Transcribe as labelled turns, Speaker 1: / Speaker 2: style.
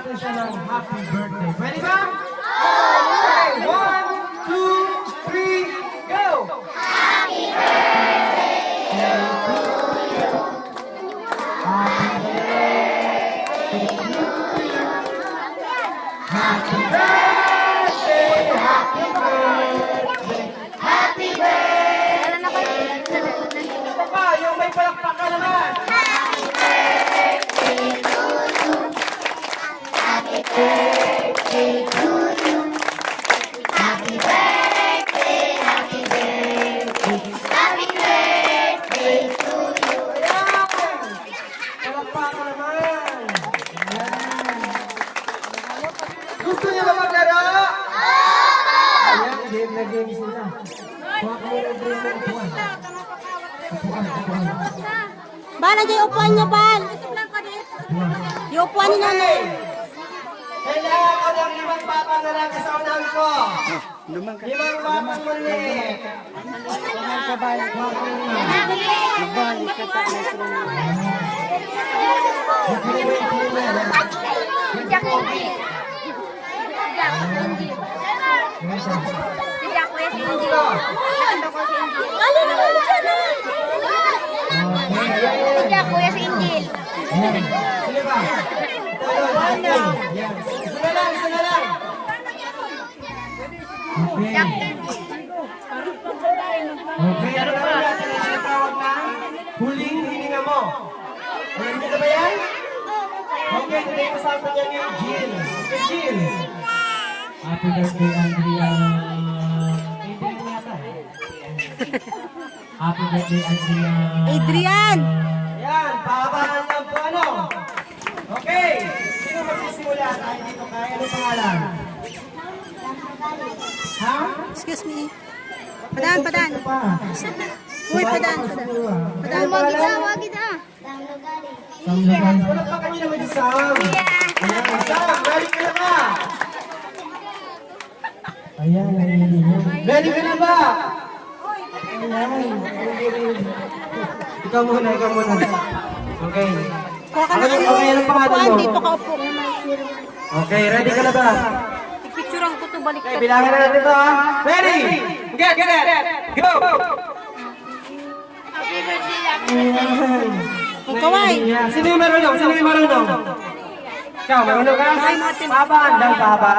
Speaker 1: natin siya ng happy birthday. Pwede ba? Okay, 1, 2, 3, go! Happy birthday to you. Happy birthday to you. Happy birthday, happy birthday, happy birthday. Ito pa, yung may palakpakan naman. Happy birthday to you. Happy birthday to you. Happy birthday, happy birthday, happy birthday to you. Ayan! Palakpakan naman. Ayan. Gusto niyo ba maglaro? Ayan, game na game sila. Kuha ko muna yung ng upuan.
Speaker 2: Bal, nandiyan yung upuan niya, Bal. Yung upuan ni nanay.
Speaker 1: Kailangan ko ng 5 batang lalaki sa unahan ko. 5 batang maliit. Kuha ko
Speaker 2: Kuya si Injil.
Speaker 1: Sige ba? Isa na lang. Okay, ano ba natin ang sinatawag na huling hininga mo? Alam niyo na ba yan? Okay, today kasama niya ni Jill. Okay, Jill. Happy birthday, Andrea. Adrian yata. Happy birthday, Andrea.
Speaker 2: Adrian!
Speaker 1: Yan, pahabahan lang po ano. Okay, sino magsisimula? Tayo dito kaya. Ano pangalan? Ha?
Speaker 2: Excuse me. Padan.
Speaker 1: Pa.
Speaker 2: Uy, padan.
Speaker 1: Ano pangalan? Sam Lugan. Wala pa kanina may Sam. Ayan, Sam, ready ka na ba? Ayan. Ready ka na ba? Ayan. Ikaw muna. Okay.
Speaker 2: Kuha ka na kayo.
Speaker 1: Okay, anong pangalan mo?
Speaker 2: Dito ka upo.
Speaker 1: Okay, ready ka na ba?
Speaker 2: Picturean ko to balik.
Speaker 1: Okay, bilangan na natin ito ha. Ready? Get set! Go!
Speaker 2: Happy birthday,
Speaker 1: Ayan.
Speaker 2: Kaway.
Speaker 1: Sino yung marunong? Ikaw, marunong ka? Baba, andang baba.